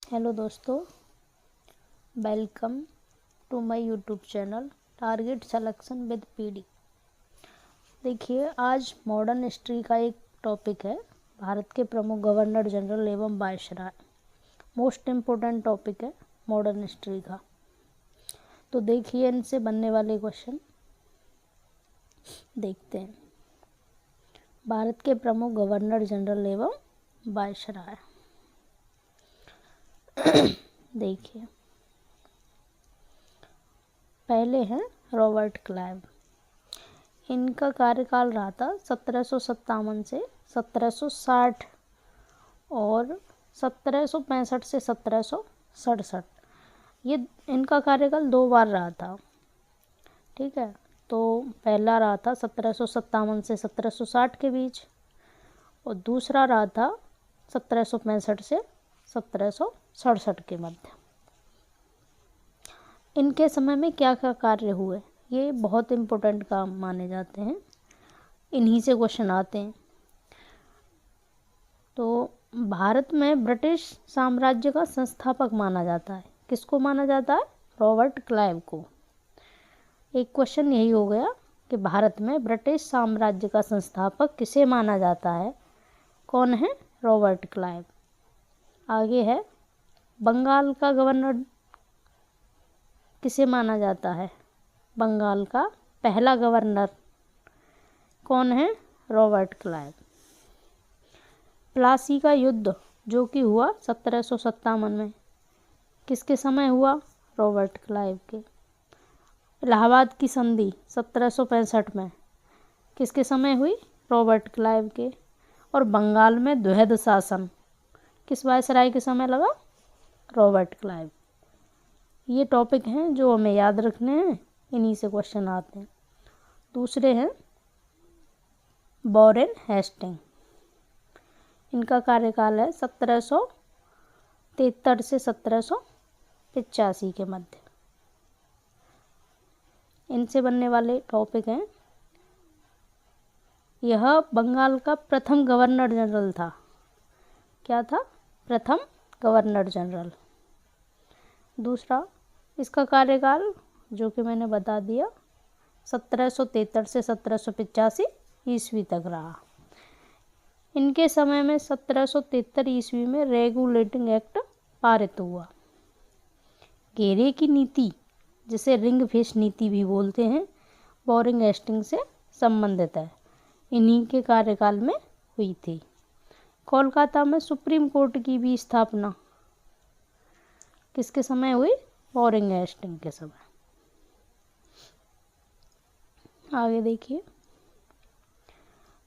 Hello दोस्तों, welcome to my YouTube channel target selection with PD. देखिए, आज modern history का एक टॉपिक है, भारत के प्रमुख गवर्नर जनरल एवं वायसराय। मोस्ट इम्पोर्टेंट टॉपिक है मॉडर्न हिस्ट्री का। तो देखिए, इनसे बनने वाले क्वेश्चन देखते हैं। भारत के प्रमुख गवर्नर जनरल एवं वायसराय। देखिए, पहले हैं रॉबर्ट क्लाइव। इनका कार्यकाल रहा था 1757 से 1760 और 1765 से 1767। ये इनका कार्यकाल 2 बार रहा था। ठीक है, तो पहला रहा था 1757 से 1760 के बीच और दूसरा रहा था 1765 से 1767 के मध्य। इनके समय में क्या क्या कार्य हुए, ये बहुत इम्पोर्टेंट काम माने जाते हैं, इन्हीं से क्वेश्चन आते हैं। तो भारत में ब्रिटिश साम्राज्य का संस्थापक माना जाता है। किसको माना जाता है? रॉबर्ट क्लाइव को। एक क्वेश्चन यही हो गया कि भारत में ब्रिटिश साम्राज्य का संस्थापक किसे माना जाता है? कौन है? Robert Clive. आगे है, बंगाल का गवर्नर किसे माना जाता है? बंगाल का पहला गवर्नर कौन है? Robert Clive. प्लासी का युद्ध जो कि हुआ 1757 में, किसके समय हुआ? रॉबर्ट क्लाइव के। इलाहाबाद की संधि 1765 में, किसके समय हुई? रॉबर्ट क्लाइव के। और बंगाल में द्वैध शासन किस वायसराय के समय लगा? Robert Clive. ये टॉपिक हैं जो हमें याद रखने हैं, इन्हीं से क्वेश्चन आते हैं। दूसरे हैं वॉरेन हेस्टिंग। इनका कार्यकाल है 1773 से 1785 के मध्य। इनसे बनने वाले टॉपिक हैं, यह बंगाल का प्रथम गवर्नर जनरल था। क्या था? प्रथम गवर्नर जनरल। दूसरा, इसका कार्यकाल जो कि मैंने बता दिया 1773 से 1785 ईस्वी तक रहा। इनके समय में 1773 ईस्वी में रेगुलेटिंग एक्ट पारित हुआ। घेरे की नीति, जिसे रिंग फेंस नीति भी बोलते हैं, वॉरेन हेस्टिंग से संबंधित है, इन्हीं के कार्यकाल में हुई थी। कोलकाता में सुप्रीम कोर्ट की भी स्थापना किसके समय हुई? वॉरेन हेस्टिंग के समय। आगे देखिए,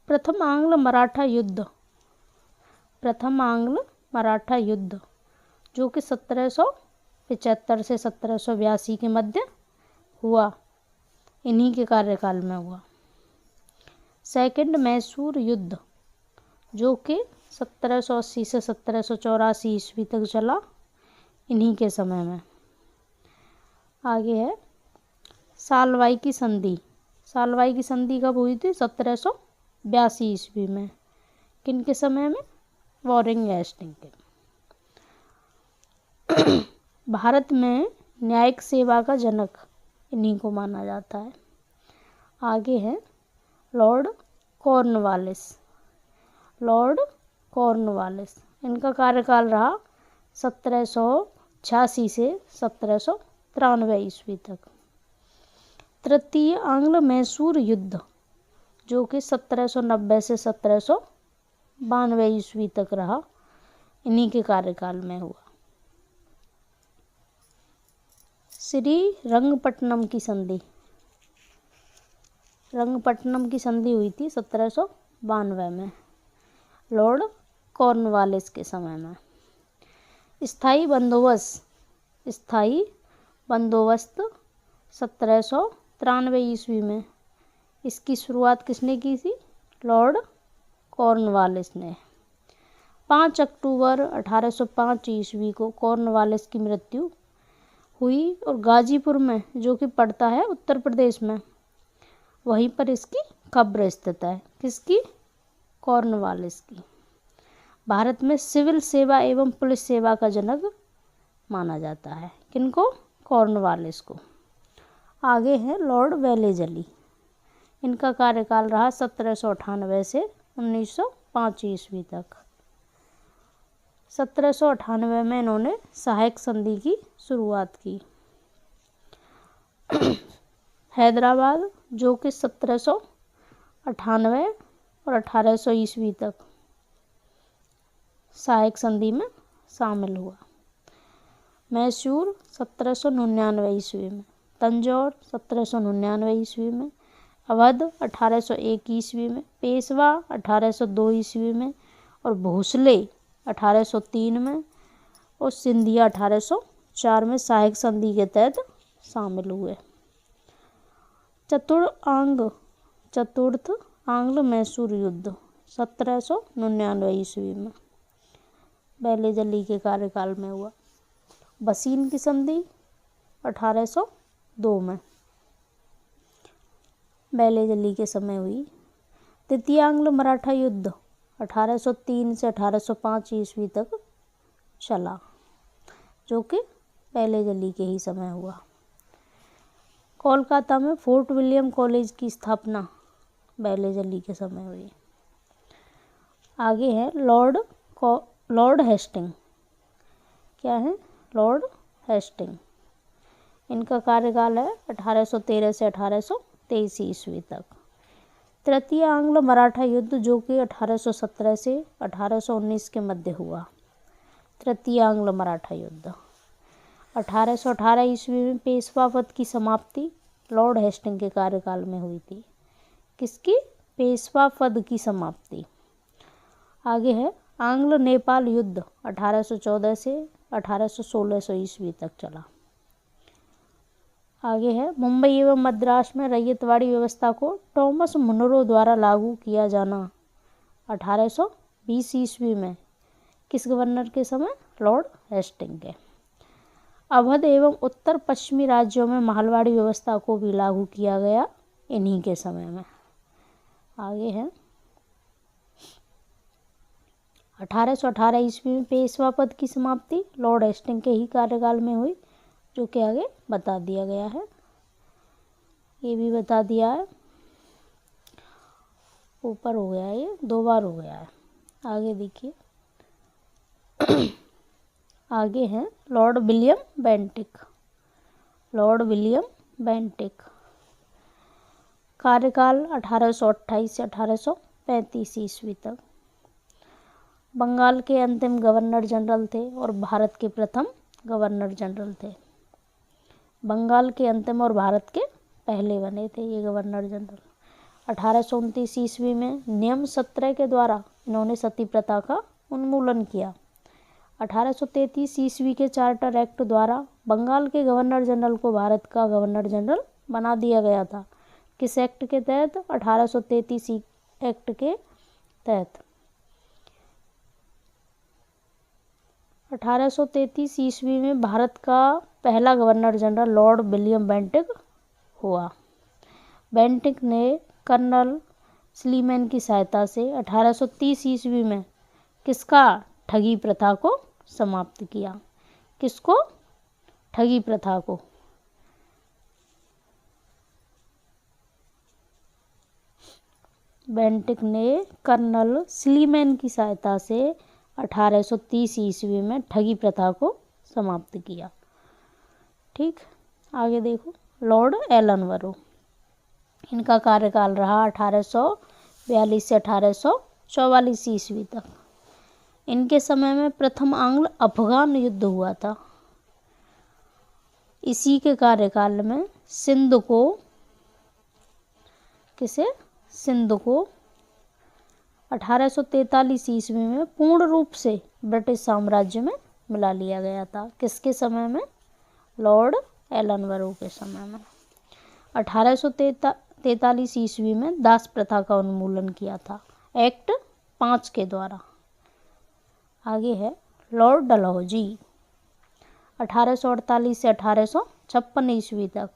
प्रथम आंग्ल मराठा युद्ध। प्रथम आंग्ल मराठा युद्ध जो कि 1775 से 1782 के मध्य हुआ, इन्हीं के कार्यकाल में हुआ। सेकंड मैसूर युद्ध जो कि 1780 से 1784 ईस्वी तक चला, इन्हीं के समय में। आगे है सालवाई की संधि। सालवाई की संधि कब हुई थी? 1782 ईस्वी में। किन के समय में? वॉरेन हेस्टिंग के। भारत में न्यायिक सेवा का जनक इन्हीं को माना जाता है। आगे है लॉर्ड कॉर्नवालिस। लॉर्ड कॉर्नवालिस, इनका कार्यकाल रहा 1786 से 1793 ईस्वी तक। तृतीय आंग्ल मैसूर युद्ध जो कि 1790 से 1792 ईस्वी तक रहा, इन्हीं के कार्यकाल में हुआ। श्री रंगपट्टनम की संधि। रंगपट्टनम की संधि हुई थी 1792 में, लॉर्ड कॉर्नवालिस के समय में। स्थाई बंदोबस्त 1793 ईस्वी में। इसकी शुरुआत किसने की थी? लॉर्ड कॉर्नवालिस ने। 5 अक्टूबर 1805 ईस्वी को कॉर्नवालिस की मृत्यु हुई और गाजीपुर में, जो कि पड़ता है उत्तर प्रदेश में, वहीं पर इसकी कब्र स्थित है। किसकी? कॉर्नवालिस की। भारत में सिविल सेवा एवं पुलिस सेवा का जनक माना जाता है। किनको? कॉर्नवालिस को। आगे है लॉर्ड वेलेजली। इनका कार्यकाल रहा 1798 से 1905 ईस्वी तक। 1798 में इन्होंने सहायक संधि की शुरुआत की। हैदराबाद, जो कि 1798 और 1800 ईस्वी तक सहायक संधि में शामिल हुआ। मैसूर 1799 ईस्वी में, तंजौर 1799 ईस्वी में, अवध 1801 ईस्वी में, पेशवा 1802 ईस्वी में और भोसले 1803 में और सिंधिया 1804 में सहायक संधि के तहत शामिल हुए। चतुर्थ आंग्ल मैसूर युद्ध 1799 ईस्वी में वेलेजली के कार्यकाल में हुआ। बसीन की संधि 1802 में वेलेजली के समय हुई। तृतीय आंग्ल मराठा युद्ध 1803 से 1805 ईस्वी तक चला, जो कि वेलेजली के ही समय हुआ। कोलकाता में फोर्ट विलियम कॉलेज की स्थापना वेलेजली के समय हुई। आगे है लॉर्ड हेस्टिंग। क्या है? Lord Hastings. इनका कार्यकाल है 1813 से 1823 ईस्वी तक। तृतीय आंग्ल मराठा युद्ध, जो कि 1817 से 1819 के मध्य हुआ। तृतीय आंग्ल मराठा युद्ध 1818 ईस्वी में पेशवावध की समाप्ति लॉर्ड हेस्टिंग के कार्यकाल में हुई थी। किसकी? पेशवावध की समाप्ति। आगे है आंग्ल नेपाल युद्ध 1814 से 1816 ईस्वी तक चला। आगे है मुंबई एवं मद्रास में रैयतवाड़ी व्यवस्था को टॉमस मुनरो द्वारा लागू किया जाना 1820 ईस्वी में। किस गवर्नर के समय? लॉर्ड हेस्टिंग के। अवध एवं उत्तर पश्चिमी राज्यों में मालवाड़ी व्यवस्था को भी लागू किया गया इन्हीं के समय में। आगे है 1818 ईस्वी में पेशवापद की समाप्ति लॉर्ड हेस्टिंग के ही कार्यकाल में हुई, जो कि आगे बता दिया गया है। ये भी बता दिया है, ऊपर हो गया, ये 2 बार हो गया है। आगे देखिए आगे है Lord William Bentinck. Lord William Bentinck कार्यकाल 1828 से 1835 ईस्वी तक। बंगाल के अंतिम गवर्नर जनरल थे और भारत के प्रथम गवर्नर जनरल थे। बंगाल के अंतिम और भारत के पहले बने थे ये गवर्नर जनरल। 1829 ईस्वी में नियम 17 के द्वारा इन्होंने सती प्रथा का उन्मूलन किया। 1833 ईस्वी के चार्टर एक्ट द्वारा बंगाल के गवर्नर जनरल को भारत का गवर्नर जनरल बना दिया गया था। किस एक्ट के तहत? 1833 एक्ट के तहत। 1833 ईस्वी में भारत का पहला governor general Lord William Bentinck हुआ। बेंटिक ने कर्नल स्लीमैन की सहायता से 1830 ईस्वी में किसका? ठगी प्रथा को समाप्त किया। किसको? ठगी प्रथा को। बेंटिक ने कर्नल स्लीमैन की सहायता से 1830 ईस्वी में ठगी प्रथा को समाप्त किया। ठीक, आगे देखो लॉर्ड एलनबरो। इनका कार्यकाल रहा 1842 से 1844 ईस्वी तक। इनके समय में प्रथम आंग्ल अफगान युद्ध हुआ था। इसी के कार्यकाल में सिंध को 1843 ईस्वी में पूर्ण रूप से ब्रिटिश साम्राज्य में मिला लिया गया था। किसके समय में? लॉर्ड एलनबरो के समय में। 1843 ईस्वी में दास प्रथा का उन्मूलन किया था एक्ट 5 के द्वारा। आगे है लॉर्ड डलहौजी। 1848 से 1856 ईस्वी तक।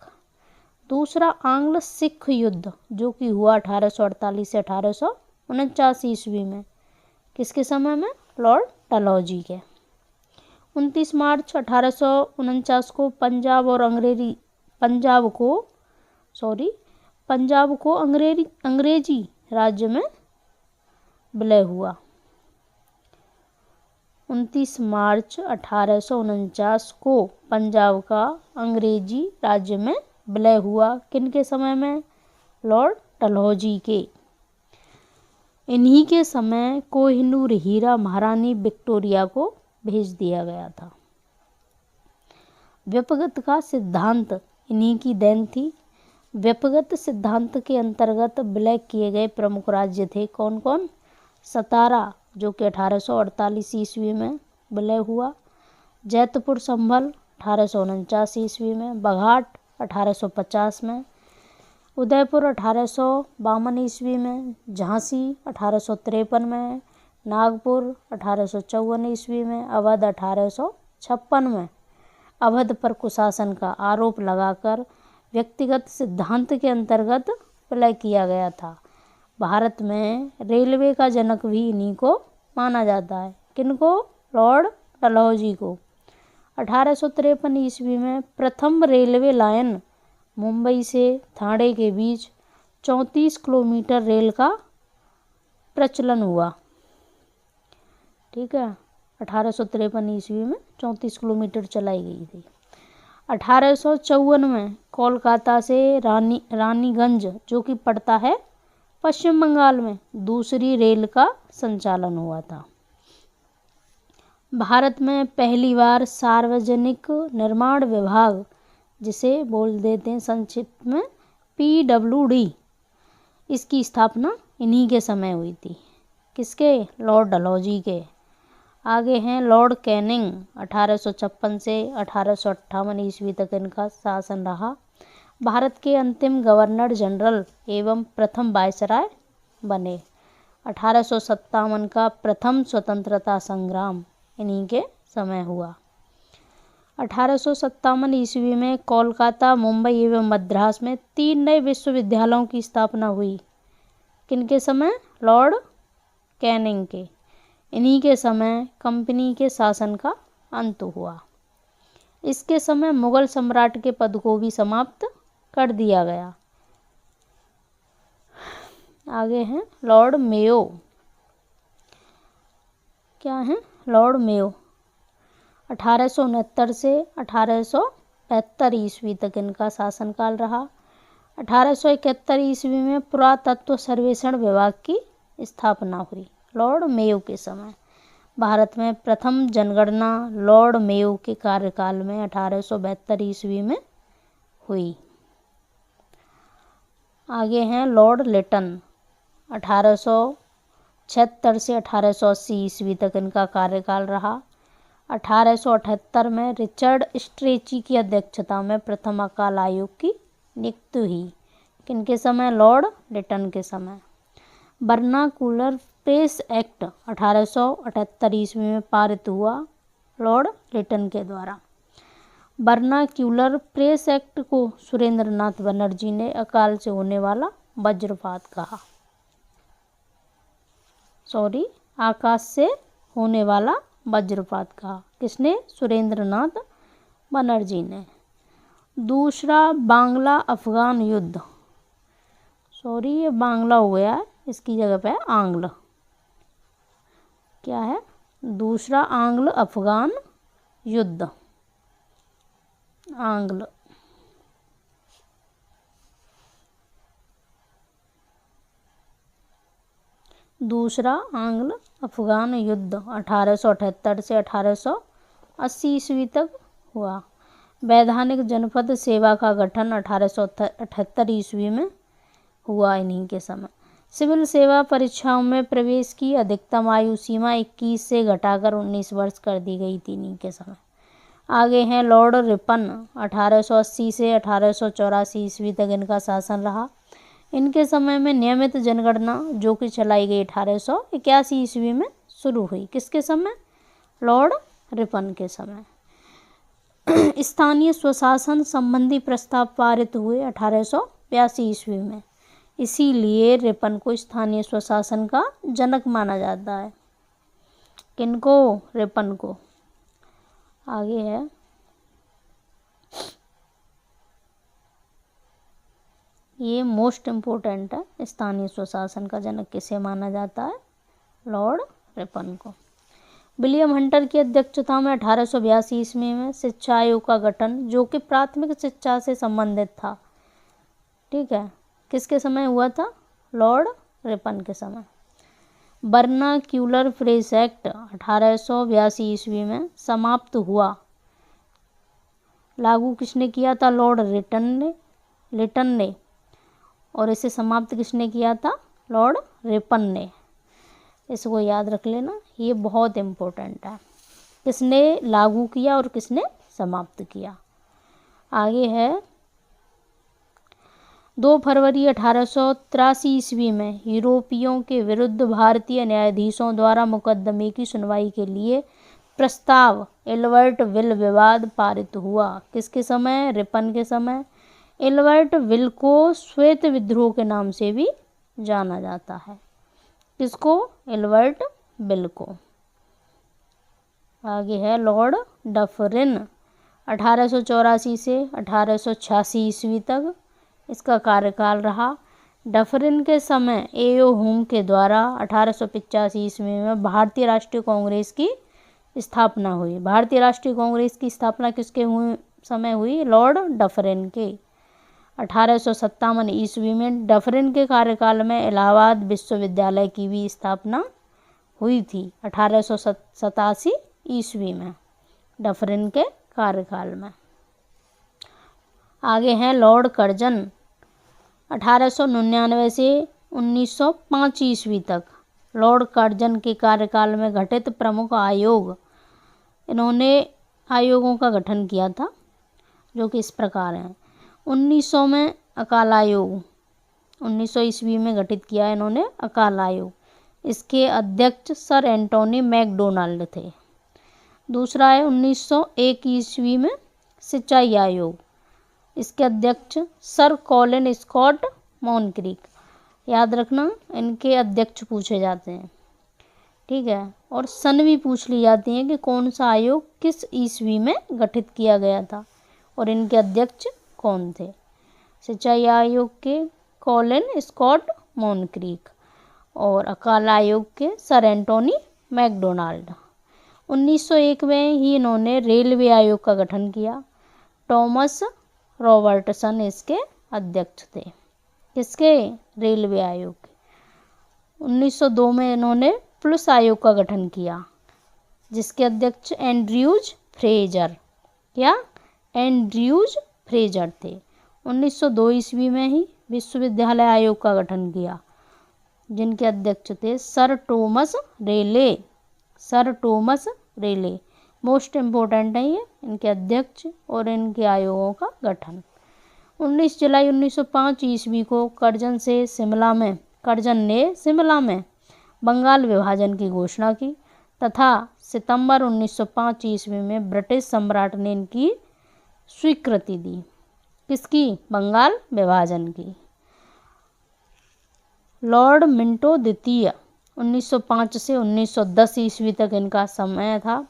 दूसरा आंग्ल सिख युद्ध, जो कि हुआ 1848 से 1849 ईस्वी में। किसके समय में? लॉर्ड डलहौजी के। 29 मार्च 1849 को पंजाब को अंग्रेजी राज्य में विलय हुआ। 29 मार्च 1849 को पंजाब का अंग्रेजी राज्य में विलय हुआ। किनके समय में? लॉर्ड डलहौजी के। इन्हीं के समय कोहिनूर हीरा महारानी विक्टोरिया को भेज दिया गया था। व्यपगत का सिद्धांत इन्हीं की देन थी। व्यपगत सिद्धांत के अंतर्गत विलय किए गए प्रमुख राज्य थे कौन कौन? सतारा जो कि 1848 ईस्वी में विलय हुआ, जैतपुर संभल 1849 ईस्वी में, बघाट 1850 में, उदयपुर 1852 ईस्वी में, झांसी 1853 में, नागपुर 1854 ईस्वी में, अवध 1856 में। अवध पर कुशासन का आरोप लगाकर व्यक्तिगत सिद्धांत के अंतर्गत विलय किया गया था। भारत में रेलवे का जनक भी इन्हीं को माना जाता है। किनको? लॉर्ड डलहौजी को। 1853 ईस्वी में प्रथम रेलवे लाइन मुंबई से ठाणे के बीच 34 किलोमीटर रेल का प्रचलन हुआ। ठीक है, 1853 ईस्वी में 34 किलोमीटर चलाई गई थी। 1854 में कोलकाता से रानीगंज जो कि पड़ता है पश्चिम बंगाल में, दूसरी रेल का संचालन हुआ था। भारत में पहली बार सार्वजनिक निर्माण विभाग, जिसे बोल देते हैं संक्षिप्त में PWD, इसकी स्थापना इन्हीं के समय हुई थी। किसके? लॉर्ड डलहौजी के। आगे हैं लॉर्ड कैनिंग, 1856 से 1858 ईस्वी तक इनका शासन रहा। भारत के अंतिम गवर्नर जनरल एवं प्रथम वायसराय बने। 1857 का प्रथम स्वतंत्रता संग्राम इन्हीं के समय हुआ। 1857 ईस्वी में कोलकाता, मुंबई एवं मद्रास में 3 नए विश्वविद्यालयों की स्थापना हुई। किनके समय? लॉर्ड कैनिंग के। इन्हीं के समय कंपनी के शासन का अंत हुआ। इसके समय मुगल सम्राट के पद को भी समाप्त कर दिया गया। आगे हैं लॉर्ड मेयो। क्या है? लॉर्ड मेयो 1869 से 1872 ईस्वी तक इनका शासनकाल रहा। 1871 ईस्वी में पुरातत्व सर्वेक्षण विभाग की स्थापना हुई लॉर्ड मेयो के समय। भारत में प्रथम जनगणना लॉर्ड मेयो के कार्यकाल में 1872 ईस्वी में हुई। आगे हैं लॉर्ड लिटन, 1876 से 1880 ईस्वी तक इनका कार्यकाल रहा। 1878 में रिचर्ड स्ट्रेची की अध्यक्षता में प्रथम अकाल आयोग की नियुक्ति हुई। किनके समय? लॉर्ड लिटन के समय। वर्नाकुलर प्रेस एक्ट 1878 ईस्वी में पारित हुआ लॉर्ड लिटन के द्वारा। वर्नाक्यूलर प्रेस एक्ट को सुरेंद्रनाथ बनर्जी ने अकाल से होने वाला वज्रपात कहा। आकाश से होने वाला वज्रपात कहा। किसने? सुरेंद्रनाथ बनर्जी ने। दूसरा बांग्ला अफगान युद्ध, ये बांग्ला हो गया है, इसकी जगह पे आंग्ल। क्या है? दूसरा आंग्ल अफगान युद्ध, आंग्ल। दूसरा आंग्ल अफगान युद्ध 1878 से 1880 ईस्वी तक हुआ। वैधानिक जनपद सेवा का गठन 1878 ईस्वी में हुआ इन्हीं के समय। सिविल सेवा परीक्षाओं में प्रवेश की अधिकतम आयु सीमा 21 से घटाकर 19 वर्ष कर दी गई थी इन्हीं के समय। आगे हैं लॉर्ड रिपन, 1880 से 1884 ईस्वी तक इनका शासन रहा। इनके समय में नियमित जनगणना जो कि चलाई गई 1881 ईस्वी में शुरू हुई। किसके समय? लॉर्ड रिपन के समय। स्थानीय स्वशासन संबंधी प्रस्ताव पारित हुए 1882 ईस्वी में। इसीलिए रिपन को स्थानीय स्वशासन का जनक माना जाता है। किनको? रिपन को। आगे है ये मोस्ट इम्पोर्टेंट है, स्थानीय स्वशासन का जनक किसे माना जाता है? लॉर्ड रिपन को। विलियम हंटर की अध्यक्षता में 1882 ईस्वी में शिक्षा आयोग का गठन, जो कि प्राथमिक शिक्षा से संबंधित था, ठीक है, किसके समय हुआ था? लॉर्ड रिपन के समय। वर्नाक्यूलर फ्रेज एक्ट 1882 ईस्वी में समाप्त हुआ, लागू किसने किया था? लॉर्ड लिटन ने, और इसे समाप्त किसने किया था? लॉर्ड रिपन ने। इसको याद रख लेना, ये बहुत इम्पोर्टेंट है, किसने लागू किया और किसने समाप्त किया। आगे है 2 फरवरी 1883 ईस्वी में यूरोपियों के विरुद्ध भारतीय न्यायाधीशों द्वारा मुकदमे की सुनवाई के लिए प्रस्ताव एल्बर्ट विल विवाद पारित हुआ, किसके समय? रिपन के समय। एल्बर्ट विल को श्वेत विद्रोह के नाम से भी जाना जाता है, किसको? एल्बर्ट विल को। आगे है लॉर्ड डफरिन 1884 से 1886 ईस्वी तक इसका कार्यकाल रहा। डफरिन के समय एओ हुम के द्वारा 1885 ईस्वी में भारतीय राष्ट्रीय कांग्रेस की स्थापना हुई। भारतीय राष्ट्रीय कांग्रेस की स्थापना किसके समय हुई? लॉर्ड डफरिन के। 1857 ईस्वी में डफरिन के कार्यकाल में इलाहाबाद विश्वविद्यालय की भी स्थापना हुई थी, 1887 ईस्वी में डफरिन के कार्यकाल में। आगे हैं लॉर्ड कर्जन 1899 से 1905 ईस्वी तक। लॉर्ड कर्जन के कार्यकाल में गठित प्रमुख आयोग, इन्होंने आयोगों का गठन किया था, जो कि इस प्रकार हैं। 1900 में अकाल आयोग, 1900 ईस्वी में गठित किया इन्होंने अकाल आयोग, इसके अध्यक्ष सर एंटोनी मैकडोनाल्ड थे। दूसरा है 1901 ईस्वी में सिंचाई आयोग, इसके अध्यक्ष सर कॉलिन स्कॉट मॉनक्रीक। याद रखना, इनके अध्यक्ष पूछे जाते हैं, ठीक है, और सन भी पूछ ली जाती है कि कौन सा आयोग किस ईस्वी में गठित किया गया था और इनके अध्यक्ष कौन थे। सिंचाई आयोग के कॉलिन स्कॉट मॉनक्रीक और अकाल आयोग के सर एंटोनी मैकडोनाल्ड। 1901 में ही इन्होंने रेलवे आयोग का गठन किया। थॉमस रॉबर्टसन इसके अध्यक्ष थे, किसके? रेलवे आयोग के। 1902 में इन्होंने पुलिस आयोग का गठन किया, जिसके अध्यक्ष एंड्रयूज फ्रेजर, क्या? एंड्रयूज फ्रेजर थे। 1902 ईस्वी में ही विश्वविद्यालय आयोग का गठन किया, जिनके अध्यक्ष थे सर टॉमस रेले। सर टॉमस रेले मोस्ट इम्पोर्टेंट है ये, इनके अध्यक्ष और इनके आयोगों का गठन। 19 जुलाई 1905 ईस्वी को कर्जन ने शिमला में बंगाल विभाजन की घोषणा की तथा सितंबर 1905 ईस्वी में ब्रिटिश सम्राट ने इनकी स्वीकृति दी। किसकी? बंगाल विभाजन की। लॉर्ड मिंटो द्वितीय 1905 से 1910 ईस्वी तक इनका समय था।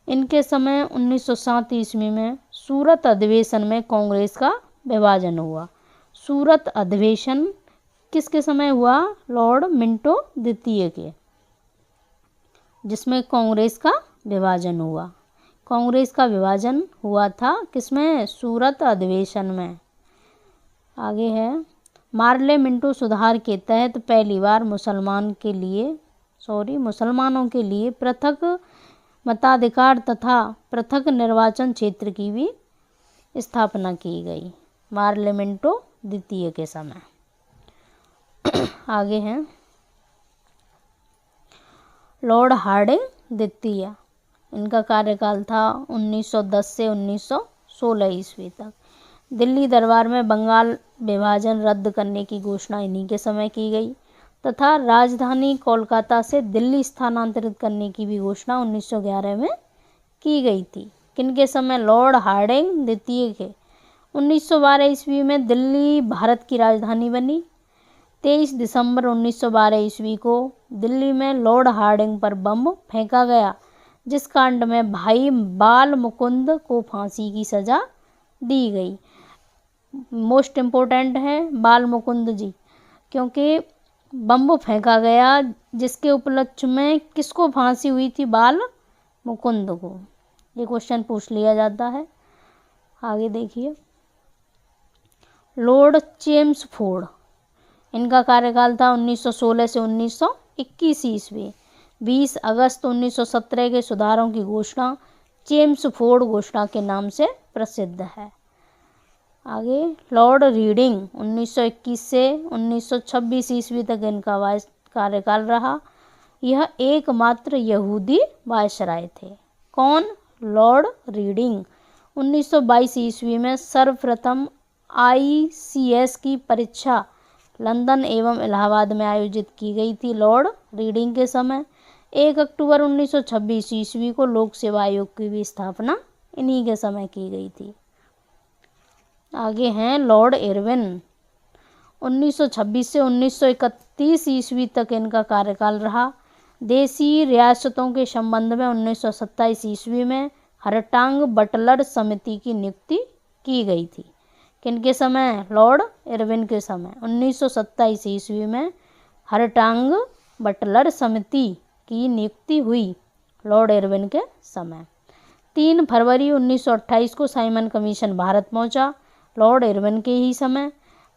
इनके समय 1907 ईस्वी में सूरत अधिवेशन में कांग्रेस का विभाजन हुआ। सूरत अधिवेशन किसके समय हुआ? लॉर्ड मिंटो द्वितीय के, जिसमें कांग्रेस का विभाजन हुआ। कांग्रेस का विभाजन हुआ था किसमें? सूरत अधिवेशन में। आगे है मार्ले मिंटो सुधार के तहत पहली बार मुसलमानों के लिए पृथक मताधिकार तथा पृथक निर्वाचन क्षेत्र की भी स्थापना की गई, मार्ले मिंटो द्वितीय के समय। आगे हैं लॉर्ड हार्डिंग द्वितीय, इनका कार्यकाल था 1910 से 1916 ईस्वी तक। दिल्ली दरबार में बंगाल विभाजन रद्द करने की घोषणा इन्हीं के समय की गई तथा राजधानी कोलकाता से दिल्ली स्थानांतरित करने की भी घोषणा 1911 में की गई थी। किनके समय? लॉर्ड हार्डिंग द्वितीय के। 1912 ईस्वी में दिल्ली भारत की राजधानी बनी। 23 दिसंबर 1912 ईस्वी को दिल्ली में लॉर्ड हार्डिंग पर बम फेंका गया, जिस कांड में भाई बाल मुकुंद को फांसी की सजा दी गई। मोस्ट इम्पोर्टेंट है बाल मुकुंद जी, क्योंकि बम फेंका गया जिसके उपलक्ष्य में किसको फांसी हुई थी, बाल मुकुंद को। ये क्वेश्चन पूछ लिया जाता है। आगे देखिए, लॉर्ड चेम्सफोर्ड, इनका कार्यकाल था 1916 से 1921 ईस्वी। 20 अगस्त 1917 के सुधारों की घोषणा चेम्सफोर्ड घोषणा के नाम से प्रसिद्ध है। आगे, लॉर्ड रीडिंग 1921 से 1926 ईस्वी तक इनका कार्यकाल रहा। यह एकमात्र यहूदी वायसराय थे। कौन? Lord reading. 1922 ईस्वी में सर्वप्रथम ICS की परीक्षा लंदन एवं इलाहाबाद में आयोजित की गई थी लॉर्ड रीडिंग के समय। 1 अक्टूबर 1926 ईस्वी को लोक सेवा आयोग की भी स्थापना इन्हीं के समय की गई थी। आगे हैं लॉर्ड इरविन। 1926 से 1931 ईस्वी तक इनका कार्यकाल रहा। देशी रियासतों के संबंध में 1927 ईस्वी में हरटांग बटलर समिति की नियुक्ति की गई थी। किनके समय? लॉर्ड इरविन के समय। 1927 ईस्वी में हरटांग बटलर समिति की नियुक्ति हुई लॉर्ड इरविन के समय। 3 फरवरी 1928 को साइमन कमीशन भारत पहुंचा लॉर्ड इरविन के ही समय।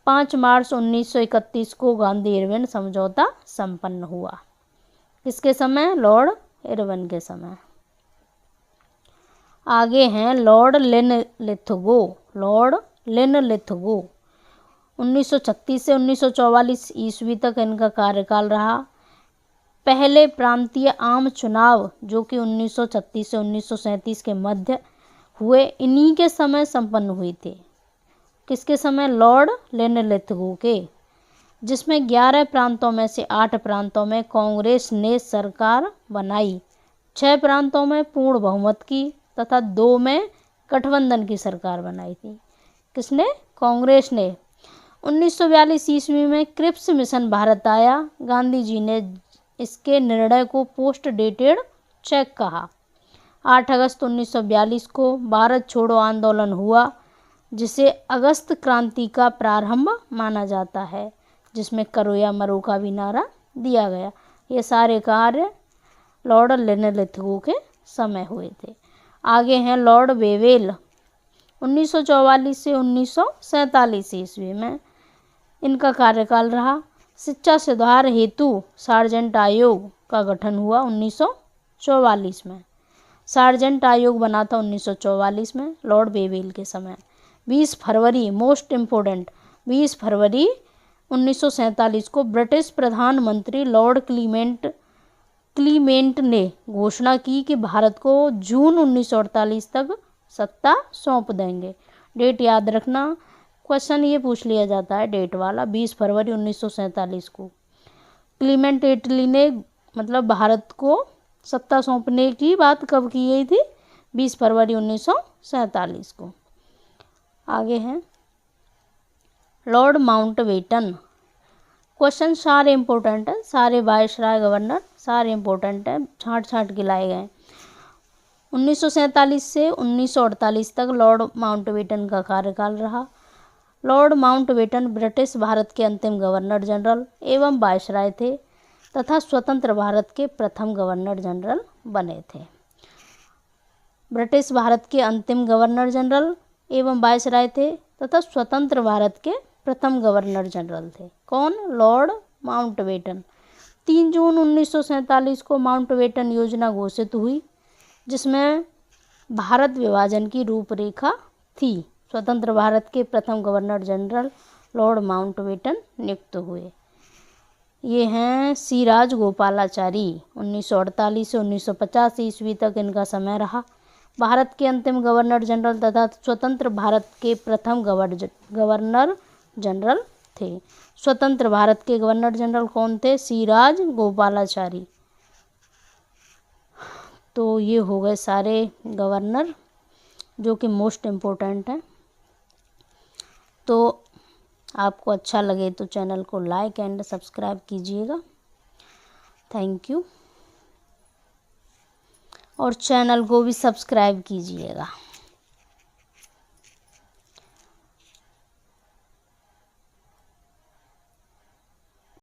5 मार्च 1931 को गांधी इरविन समझौता संपन्न हुआ। किसके समय? लॉर्ड इरविन के समय। आगे हैं लॉर्ड लिनलिथगो। लॉर्ड लिनलिथगो 1936 से 1944 ईस्वी तक इनका कार्यकाल रहा। पहले प्रांतीय आम चुनाव जो कि 1936 से 1937 के मध्य हुए, इन्हीं के समय संपन्न हुए थे। किसके समय? लॉर्ड लिनलिथगो के, जिसमें 11 प्रांतों में से 8 प्रांतों में कांग्रेस ने सरकार बनाई, 6 प्रांतों में पूर्ण बहुमत की तथा 2 में गठबंधन की सरकार बनाई थी। किसने? कांग्रेस ने। 1942 ईस्वी में क्रिप्स मिशन भारत आया। गांधी जी ने इसके निर्णय को पोस्ट डेटेड चेक कहा। 8 अगस्त 1942 को भारत छोड़ो आंदोलन हुआ, जिसे अगस्त क्रांति का प्रारंभ माना जाता है, जिसमें करो या मरो का भी नारा दिया गया। ये सारे कार्य लॉर्ड लिनलिथगो के समय हुए थे। आगे हैं लॉर्ड वेवेल। 1944 से 1947 ईस्वी में इनका कार्यकाल रहा। शिक्षा सुधार हेतु सार्जेंट आयोग का गठन हुआ 1944 में। सार्जेंट आयोग बना था 1944 में लॉर्ड वेवेल के समय। 20 फरवरी, मोस्ट इम्पोर्टेंट, 20 फरवरी 1947 को ब्रिटिश प्रधानमंत्री लॉर्ड क्लीमेंट ने घोषणा की कि भारत को जून 1948 तक सत्ता सौंप देंगे। डेट याद रखना, क्वेश्चन ये पूछ लिया जाता है डेट वाला। 20 फरवरी 1947 को क्लीमेंट इटली ने मतलब भारत को सत्ता सौंपने की बात कब की गई थी? 20 फरवरी 1947 को। आगे हैं लॉर्ड माउंटबेटन। क्वेश्चन सारे इंपॉर्टेंट है, सारे वायसराय गवर्नर सारे इंपॉर्टेंट है, छांट छांट के लाए गए। 1947 से 1948 तक लॉर्ड माउंटबेटन का कार्यकाल रहा। लॉर्ड माउंटबेटन ब्रिटिश भारत के अंतिम गवर्नर जनरल एवं वायसराय थे तथा स्वतंत्र भारत के प्रथम गवर्नर जनरल बने थे। ब्रिटिश भारत के अंतिम गवर्नर जनरल एवं वायसराय थे तथा स्वतंत्र भारत के प्रथम गवर्नर जनरल थे। कौन? Lord Mountbatten. 3 जून 1947 को माउंटबेटन योजना घोषित हुई, जिसमें भारत विभाजन की रूपरेखा थी। स्वतंत्र भारत के प्रथम गवर्नर जनरल लॉर्ड माउंटबेटन नियुक्त हुए। ये हैं सी राजगोपालाचारी। 1948 से 1950 ईस्वी तक इनका समय रहा। भारत के अंतिम गवर्नर जनरल तथा स्वतंत्र भारत के प्रथम गवर्नर जनरल थे। स्वतंत्र भारत के गवर्नर जनरल कौन थे? सी राजगोपालाचारी। तो ये हो गए सारे गवर्नर जो कि मोस्ट इम्पोर्टेंट हैं। तो आपको अच्छा लगे तो चैनल को लाइक एंड सब्सक्राइब कीजिएगा। Thank you. और चैनल को भी सब्सक्राइब कीजिएगा।